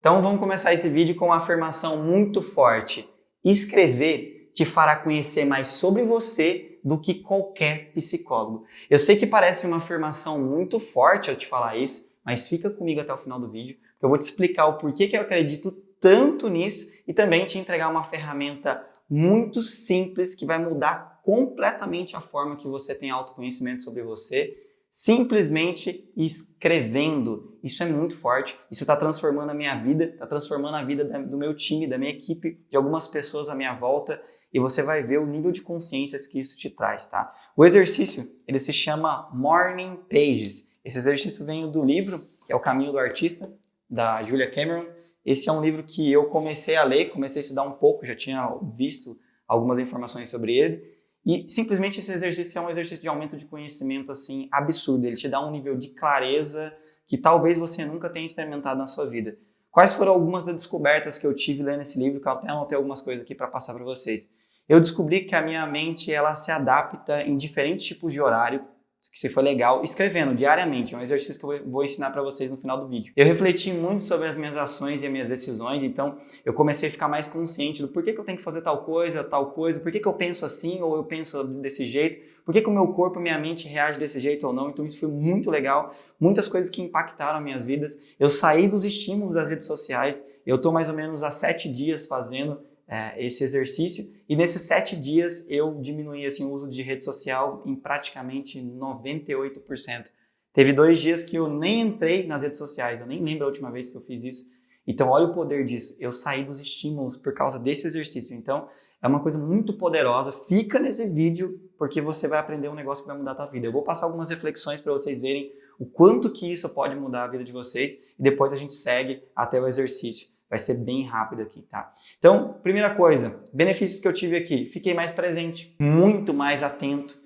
Então vamos começar esse vídeo com uma afirmação muito forte. Escrever te fará conhecer mais sobre você do que qualquer psicólogo. Eu sei que parece uma afirmação muito forte eu te falar isso, mas fica comigo até o final do vídeo, que eu vou te explicar o porquê que eu acredito tanto nisso e também te entregar uma ferramenta muito simples que vai mudar completamente a forma que você tem autoconhecimento sobre você, simplesmente escrevendo. Isso é muito forte, isso está transformando a minha vida, está transformando a vida do meu time, da minha equipe, de algumas pessoas à minha volta, e você vai ver o nível de consciências que isso te traz, tá? O exercício, ele se chama Morning Pages. Esse exercício vem do livro, que é O Caminho do Artista, da Julia Cameron. Esse é um livro que eu comecei a ler, comecei a estudar um pouco, já tinha visto algumas informações sobre ele, e simplesmente esse exercício é um exercício de aumento de conhecimento assim absurdo. Ele te dá um nível de clareza que talvez você nunca tenha experimentado na sua vida. Quais foram algumas das descobertas que eu tive lendo esse livro, que eu até anotei algumas coisas aqui para passar para vocês. Eu descobri que a minha mente ela se adapta em diferentes tipos de horário, que se for legal, escrevendo diariamente. É um exercício que eu vou ensinar para vocês no final do vídeo. Eu refleti muito sobre as minhas ações e as minhas decisões, então eu comecei a ficar mais consciente do porquê que eu tenho que fazer tal coisa, porquê que eu penso assim ou eu penso desse jeito, porquê que o meu corpo e minha mente reagem desse jeito ou não. Então isso foi muito legal, muitas coisas que impactaram as minhas vidas. Eu saí dos estímulos das redes sociais, eu estou mais ou menos há 7 dias fazendo esse exercício, e nesses 7 dias eu diminuí assim, o uso de rede social em praticamente 98%. Teve 2 dias que eu nem entrei nas redes sociais, eu nem lembro a última vez que eu fiz isso. Então olha o poder disso, eu saí dos estímulos por causa desse exercício. Então é uma coisa muito poderosa, fica nesse vídeo porque você vai aprender um negócio que vai mudar a tua vida. Eu vou passar algumas reflexões para vocês verem o quanto que isso pode mudar a vida de vocês e depois a gente segue até o exercício. Vai ser bem rápido aqui, tá? Então, primeira coisa, benefícios que eu tive aqui. Fiquei mais presente, muito mais atento.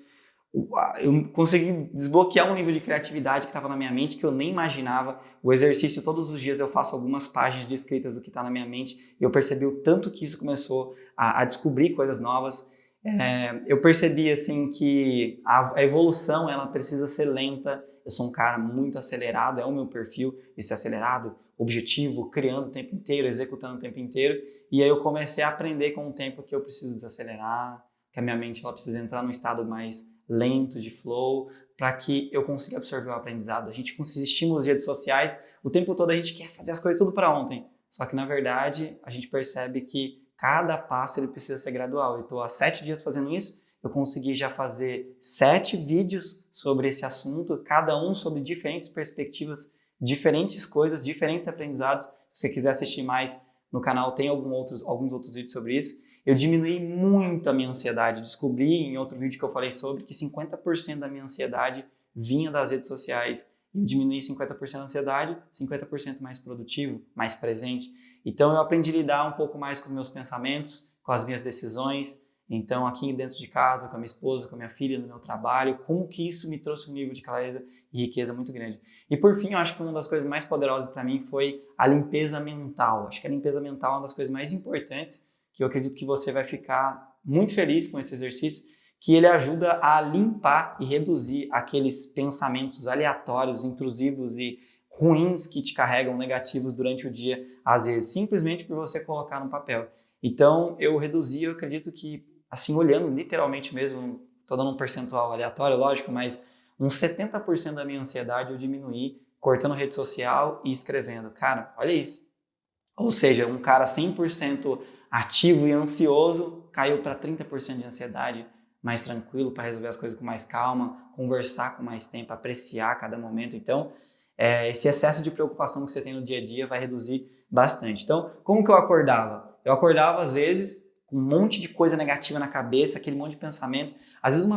Eu consegui desbloquear um nível de criatividade que estava na minha mente que eu nem imaginava. O exercício, todos os dias eu faço algumas páginas de escritas do que está na minha mente. E eu percebi o tanto que isso começou a descobrir coisas novas. Eu percebi assim que a evolução ela precisa ser lenta. Eu sou um cara muito acelerado, é o meu perfil de ser acelerado, objetivo, criando o tempo inteiro, executando o tempo inteiro. E aí eu comecei a aprender com o tempo que eu preciso desacelerar, que a minha mente ela precisa entrar num estado mais lento, de flow, para que eu consiga absorver o aprendizado. A gente com esses estímulos de redes sociais, o tempo todo a gente quer fazer as coisas tudo para ontem. Só que na verdade a gente percebe que cada passo ele precisa ser gradual. Eu estou há 7 dias fazendo isso, eu consegui já fazer 7 vídeos sobre esse assunto, cada um sobre diferentes perspectivas, diferentes coisas, diferentes aprendizados. Se você quiser assistir mais no canal, tem alguns outros vídeos sobre isso. Eu diminuí muito a minha ansiedade. Descobri em outro vídeo que eu falei sobre que 50% da minha ansiedade vinha das redes sociais. Eu diminuí 50% da ansiedade, 50% mais produtivo, mais presente. Então eu aprendi a lidar um pouco mais com os meus pensamentos, com as minhas decisões. Então aqui dentro de casa, com a minha esposa, com a minha filha, no meu trabalho, como que isso me trouxe um nível de clareza e riqueza muito grande. E por fim, eu acho que uma das coisas mais poderosas para mim foi a limpeza mental. Acho que a limpeza mental é uma das coisas mais importantes que eu acredito que você vai ficar muito feliz com esse exercício, que ele ajuda a limpar e reduzir aqueles pensamentos aleatórios, intrusivos e ruins que te carregam negativos durante o dia, às vezes, simplesmente por você colocar no papel. Então, eu reduzi, eu acredito que, assim, olhando literalmente mesmo, estou dando um percentual aleatório, lógico, mas uns 70% da minha ansiedade eu diminuí cortando rede social e escrevendo. Cara, olha isso. Ou seja, um cara 100% ativo e ansioso caiu para 30% de ansiedade, mais tranquilo para resolver as coisas com mais calma, conversar com mais tempo, apreciar cada momento. Então, esse excesso de preocupação que você tem no dia a dia vai reduzir bastante. Então, como que eu acordava? Eu acordava às vezes com um monte de coisa negativa na cabeça, aquele monte de pensamento. Às vezes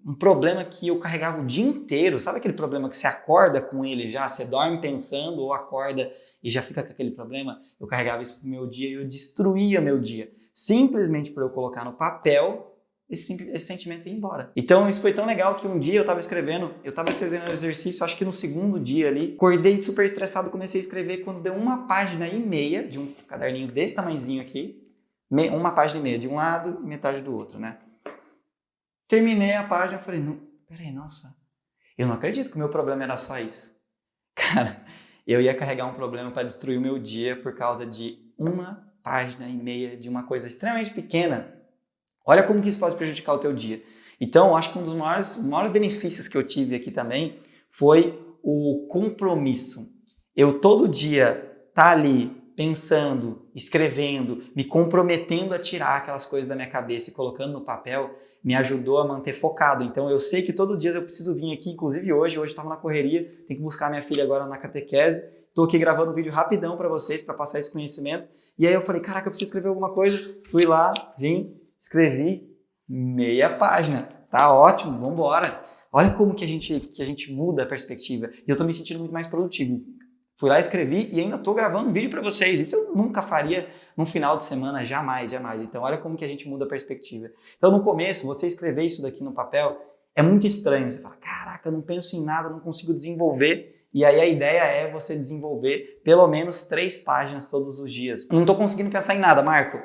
um problema que eu carregava o dia inteiro. Sabe aquele problema que você acorda com ele já? Você dorme pensando ou acorda e já fica com aquele problema? Eu carregava isso pro meu dia e eu destruía meu dia. Simplesmente por eu colocar no papel, esse sentimento ia embora. Então isso foi tão legal que um dia eu estava fazendo exercício, acho que no segundo dia ali, acordei super estressado, comecei a escrever, quando deu 1,5 página de um caderninho desse tamanhozinho aqui, 1,5 página de um lado e metade do outro, né? Terminei a página e falei, não, peraí, nossa, eu não acredito que o meu problema era só isso. Cara, eu ia carregar um problema para destruir o meu dia por causa de 1,5 página de uma coisa extremamente pequena. Olha como que isso pode prejudicar o teu dia. Então, acho que um dos maiores benefícios que eu tive aqui também foi o compromisso. Eu todo dia tá ali pensando, escrevendo, me comprometendo a tirar aquelas coisas da minha cabeça e colocando no papel, me ajudou a manter focado. Então, eu sei que todo dia eu preciso vir aqui, inclusive hoje estava na correria, tenho que buscar minha filha agora na catequese. Estou aqui gravando um vídeo rapidão para vocês, para passar esse conhecimento. E aí eu falei, caraca, eu preciso escrever alguma coisa. Fui lá, vim, escrevi meia página. Tá ótimo, vamos embora. Olha como que a gente muda a perspectiva. E eu tô me sentindo muito mais produtivo. Fui lá, escrevi e ainda tô gravando um vídeo para vocês. Isso eu nunca faria num final de semana, jamais, jamais. Então olha como que a gente muda a perspectiva. Então no começo, você escrever isso daqui no papel é muito estranho. Você fala, caraca, eu não penso em nada, não consigo desenvolver. E aí a ideia é você desenvolver pelo menos 3 páginas todos os dias. Não tô conseguindo pensar em nada, Marco.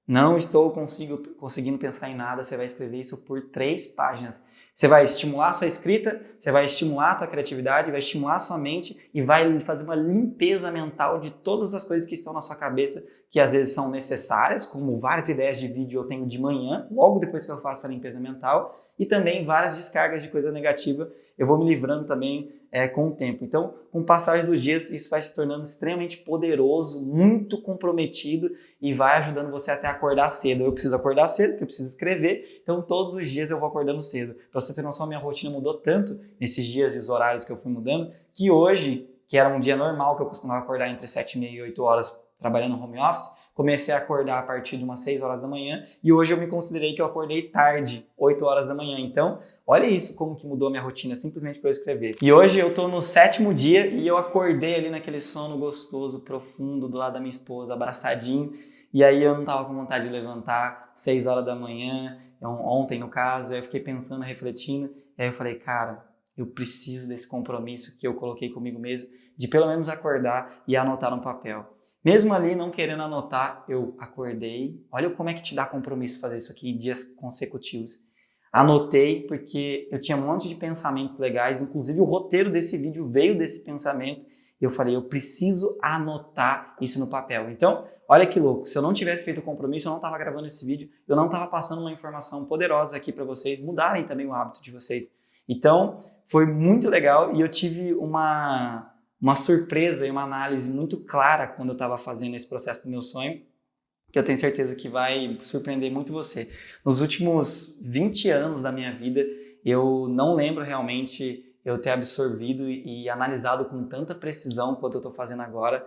Não estou conseguindo pensar em nada, você vai escrever isso por 3 páginas. Você vai estimular a sua escrita, você vai estimular a tua criatividade, vai estimular a sua mente e vai fazer uma limpeza mental de todas as coisas que estão na sua cabeça, que às vezes são necessárias, como várias ideias de vídeo eu tenho de manhã, logo depois que eu faço a limpeza mental, e também várias descargas de coisa negativa, eu vou me livrando também com o tempo. Então, com o passar dos dias, isso vai se tornando extremamente poderoso, muito comprometido e vai ajudando você até acordar cedo. Eu preciso acordar cedo, porque eu preciso escrever, então todos os dias eu vou acordando cedo. Para você ter noção, minha rotina mudou tanto nesses dias e os horários que eu fui mudando, que hoje, que era um dia normal, que eu costumava acordar entre 7h30 e 8 horas trabalhando no home office, comecei a acordar a partir de umas 6 horas da manhã e hoje eu me considerei que eu acordei tarde, 8 horas da manhã. Então, olha isso como que mudou a minha rotina simplesmente para eu escrever. E hoje eu tô no 7º dia e eu acordei ali naquele sono gostoso, profundo, do lado da minha esposa, abraçadinho. E aí eu não tava com vontade de levantar 6 horas da manhã, ontem no caso, aí eu fiquei pensando, refletindo, e aí eu falei, cara, eu preciso desse compromisso que eu coloquei comigo mesmo, de pelo menos acordar e anotar no papel. Mesmo ali não querendo anotar, eu acordei. Olha como é que te dá compromisso fazer isso aqui em dias consecutivos. Anotei porque eu tinha um monte de pensamentos legais, inclusive o roteiro desse vídeo veio desse pensamento. E eu falei, eu preciso anotar isso no papel. Então, olha que louco, se eu não tivesse feito o compromisso, eu não estava gravando esse vídeo, eu não estava passando uma informação poderosa aqui para vocês mudarem também o hábito de vocês. Então, foi muito legal e eu tive uma surpresa e uma análise muito clara quando eu estava fazendo esse processo do meu sonho, que eu tenho certeza que vai surpreender muito você. Nos últimos 20 anos da minha vida, eu não lembro realmente eu ter absorvido e analisado com tanta precisão quanto eu estou fazendo agora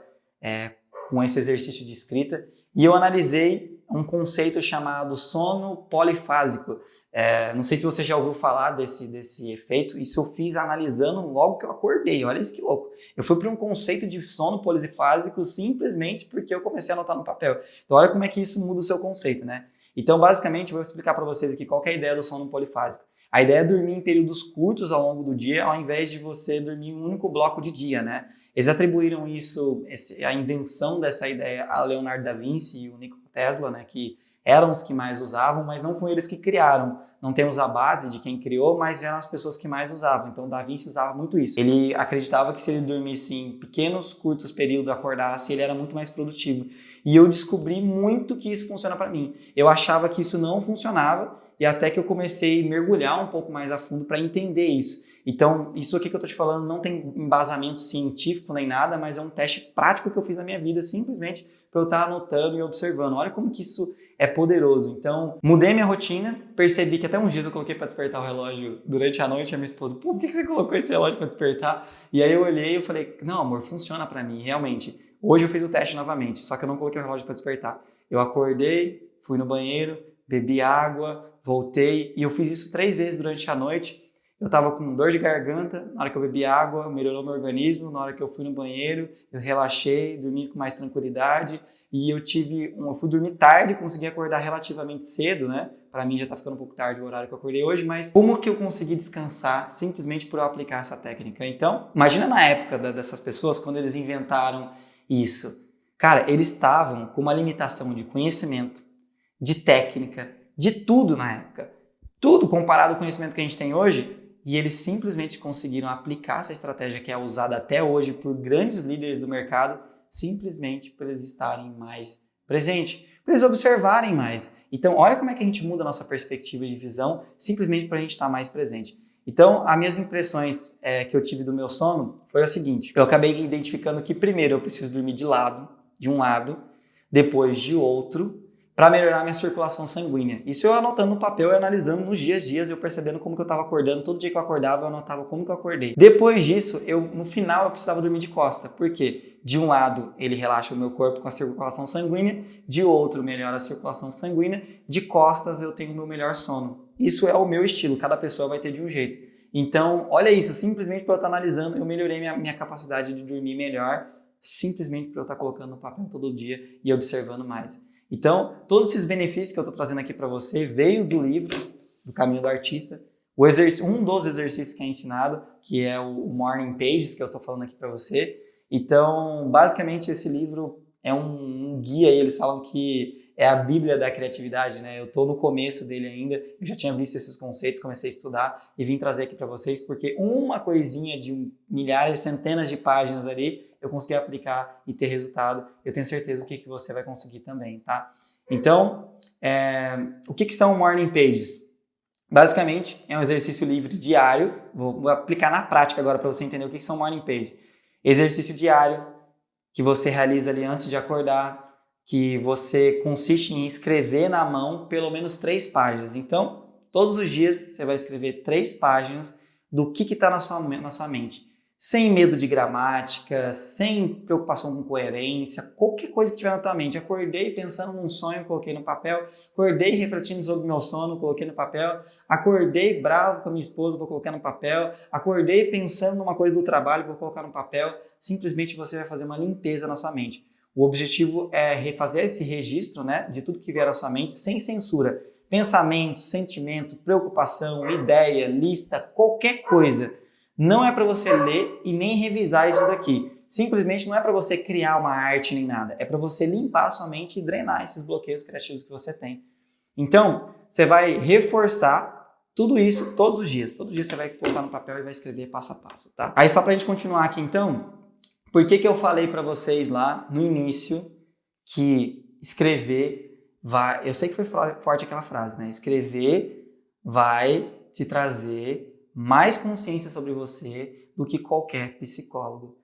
com esse exercício de escrita. E eu analisei um conceito chamado sono polifásico. Não sei se você já ouviu falar desse efeito. Isso eu fiz analisando logo que eu acordei. Olha isso que louco. Eu fui para um conceito de sono polifásico simplesmente porque eu comecei a anotar no papel. Então olha como é que isso muda o seu conceito, né? Então basicamente eu vou explicar para vocês aqui qual que é a ideia do sono polifásico. A ideia é dormir em períodos curtos ao longo do dia, ao invés de você dormir em um único bloco de dia, né? Eles atribuíram a invenção dessa ideia a Leonardo da Vinci e o Nikola Tesla, né? Que eram os que mais usavam, mas não foram eles que criaram. Não temos a base de quem criou, mas eram as pessoas que mais usavam. Então, Da Vinci usava muito isso. Ele acreditava que se ele dormisse em pequenos, curtos períodos, acordasse, ele era muito mais produtivo. E eu descobri muito que isso funciona para mim. Eu achava que isso não funcionava e até que eu comecei a mergulhar um pouco mais a fundo para entender isso. Então, isso aqui que eu tô te falando não tem embasamento científico nem nada, mas é um teste prático que eu fiz na minha vida, simplesmente para eu estar anotando e observando. Olha como que isso é poderoso. Então, mudei minha rotina, percebi que até uns dias eu coloquei para despertar o relógio durante a noite, a minha esposa, por que você colocou esse relógio para despertar? E aí eu olhei e falei, não amor, funciona para mim, realmente. Hoje eu fiz o teste novamente, só que eu não coloquei o relógio para despertar. Eu acordei, fui no banheiro, bebi água, voltei e eu fiz isso 3 vezes durante a noite. Eu estava com dor de garganta, na hora que eu bebi água, melhorou meu organismo, na hora que eu fui no banheiro, eu relaxei, dormi com mais tranquilidade e eu fui dormir tarde, consegui acordar relativamente cedo, né? Para mim já tá ficando um pouco tarde o horário que eu acordei hoje, mas como que eu consegui descansar simplesmente por eu aplicar essa técnica? Então, imagina na época dessas pessoas, quando eles inventaram isso. Cara, eles estavam com uma limitação de conhecimento, de técnica, de tudo na época. Tudo comparado ao conhecimento que a gente tem hoje, e eles simplesmente conseguiram aplicar essa estratégia que é usada até hoje por grandes líderes do mercado, simplesmente por eles estarem mais presentes, para eles observarem mais. Então, olha como é que a gente muda a nossa perspectiva de visão, simplesmente para a gente estar mais presente. Então, as minhas impressões que eu tive do meu sono foi a seguinte: eu acabei identificando que primeiro eu preciso dormir de um lado, depois de outro, para melhorar minha circulação sanguínea. Isso eu anotando no papel e analisando nos dias, eu percebendo como que eu estava acordando. Todo dia que eu acordava, eu anotava como que eu acordei. Depois disso, no final, eu precisava dormir de costa. Por quê? De um lado, ele relaxa o meu corpo com a circulação sanguínea, de outro, melhora a circulação sanguínea, de costas, eu tenho o meu melhor sono. Isso é o meu estilo, cada pessoa vai ter de um jeito. Então, olha isso, simplesmente para eu estar analisando, eu melhorei minha capacidade de dormir melhor, simplesmente para eu estar colocando no papel todo dia e observando mais. Então, todos esses benefícios que eu estou trazendo aqui para você veio do livro, do Caminho do Artista. Um dos exercícios que é ensinado, que é o Morning Pages, que eu estou falando aqui para você. Então, basicamente, esse livro é um guia, e eles falam que é a Bíblia da criatividade, né? Eu estou no começo dele ainda, eu já tinha visto esses conceitos, comecei a estudar e vim trazer aqui para vocês, porque uma coisinha de milhares, centenas de páginas ali, eu consegui aplicar e ter resultado. Eu tenho certeza que você vai conseguir também, tá? Então, o que são Morning Pages? Basicamente, é um exercício livre diário. Vou aplicar na prática agora para você entender o que são Morning Pages. Exercício diário que você realiza ali antes de acordar, que você consiste em escrever na mão pelo menos 3 páginas. Então, todos os dias você vai escrever 3 páginas do que está na sua mente. Sem medo de gramática, sem preocupação com coerência, qualquer coisa que tiver na tua mente. Acordei pensando num sonho, coloquei no papel. Acordei refletindo sobre o meu sono, coloquei no papel. Acordei bravo com a minha esposa, vou colocar no papel. Acordei pensando numa coisa do trabalho, vou colocar no papel. Simplesmente você vai fazer uma limpeza na sua mente. O objetivo é refazer esse registro, né, de tudo que vier à sua mente sem censura. Pensamento, sentimento, preocupação, ideia, lista, qualquer coisa. Não é para você ler e nem revisar isso daqui. Simplesmente não é para você criar uma arte nem nada. É para você limpar a sua mente e drenar esses bloqueios criativos que você tem. Então, você vai reforçar tudo isso todos os dias. Todo dia você vai colocar no papel e vai escrever passo a passo, tá? Aí só para a gente continuar aqui então, por que eu falei para vocês lá no início que escrever vai... Eu sei que foi forte aquela frase, né? Escrever vai te trazer mais consciência sobre você do que qualquer psicólogo.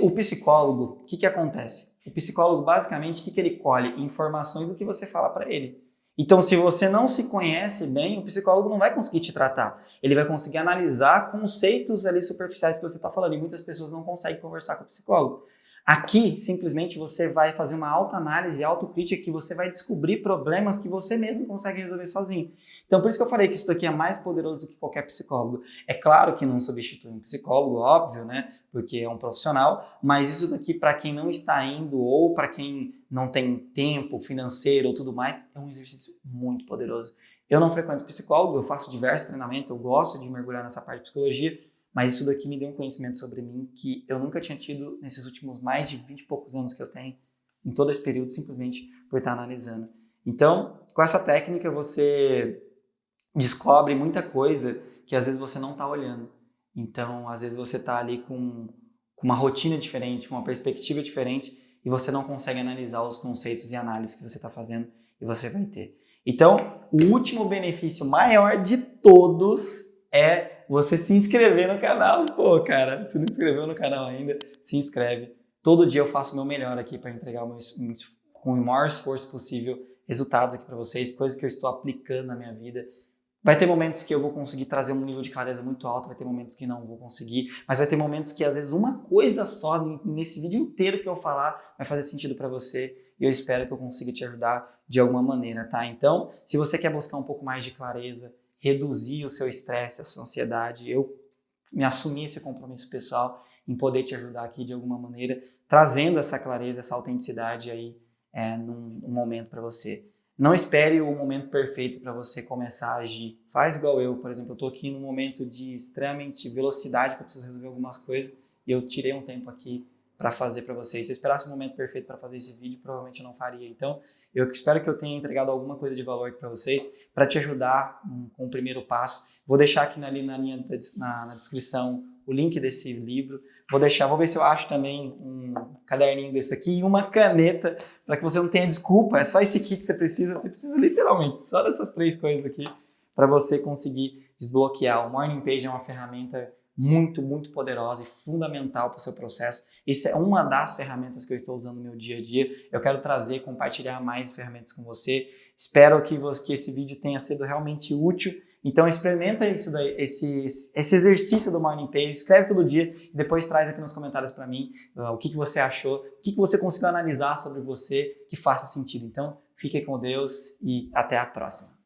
O psicólogo, o que acontece? O psicólogo, basicamente, o que ele colhe? Informações do que você fala para ele. Então, se você não se conhece bem, o psicólogo não vai conseguir te tratar. Ele vai conseguir analisar conceitos ali superficiais que você está falando. E muitas pessoas não conseguem conversar com o psicólogo. Aqui, simplesmente, você vai fazer uma autoanálise, autocrítica, que você vai descobrir problemas que você mesmo consegue resolver sozinho. Então, por isso que eu falei que isso daqui é mais poderoso do que qualquer psicólogo. É claro que não substitui um psicólogo, óbvio, né? Porque é um profissional, mas isso daqui, para quem não está indo ou para quem não tem tempo financeiro ou tudo mais, é um exercício muito poderoso. Eu não frequento psicólogo, eu faço diversos treinamentos, eu gosto de mergulhar nessa parte de psicologia, mas isso daqui me deu um conhecimento sobre mim que eu nunca tinha tido nesses últimos mais de 20 e poucos anos que eu tenho, em todo esse período, simplesmente por estar analisando. Então, com essa técnica, você descobre muita coisa que às vezes você não está olhando. Então, às vezes você está ali com uma rotina diferente, com uma perspectiva diferente, e você não consegue analisar os conceitos e análises que você está fazendo, e você vai ter. Então, o último benefício maior de todos é você se inscrever no canal. Pô, cara, se não inscreveu no canal ainda, se inscreve. Todo dia eu faço o meu melhor aqui para entregar com o maior esforço possível resultados aqui para vocês, coisas que eu estou aplicando na minha vida. Vai ter momentos que eu vou conseguir trazer um nível de clareza muito alto, vai ter momentos que não vou conseguir, mas vai ter momentos que às vezes uma coisa só nesse vídeo inteiro que eu falar vai fazer sentido para você e eu espero que eu consiga te ajudar de alguma maneira, tá? Então, se você quer buscar um pouco mais de clareza, reduzir o seu estresse, a sua ansiedade, eu me assumi esse compromisso pessoal em poder te ajudar aqui de alguma maneira, trazendo essa clareza, essa autenticidade aí num momento para você. Não espere o momento perfeito para você começar a agir. Faz igual eu, por exemplo, eu estou aqui num momento de extremamente velocidade, que eu preciso resolver algumas coisas, e eu tirei um tempo aqui para fazer para vocês. Se eu esperasse o momento perfeito para fazer esse vídeo, provavelmente eu não faria. Então, eu espero que eu tenha entregado alguma coisa de valor para vocês, para te ajudar com o primeiro passo. Vou deixar aqui na descrição o link desse livro. Vou ver se eu acho também um caderninho desse aqui e uma caneta, para que você não tenha desculpa. É só esse aqui que você precisa literalmente só dessas 3 coisas aqui, para você conseguir desbloquear. O Morning Page é uma ferramenta muito, muito poderosa e fundamental para o seu processo. Isso é uma das ferramentas que eu estou usando no meu dia a dia. Eu quero compartilhar mais ferramentas com você. Espero que esse vídeo tenha sido realmente útil. Então experimenta isso daí, esse exercício do Morning Page, escreve todo dia e depois traz aqui nos comentários para mim o que você achou, o que você conseguiu analisar sobre você que faça sentido. Então fique com Deus e até a próxima.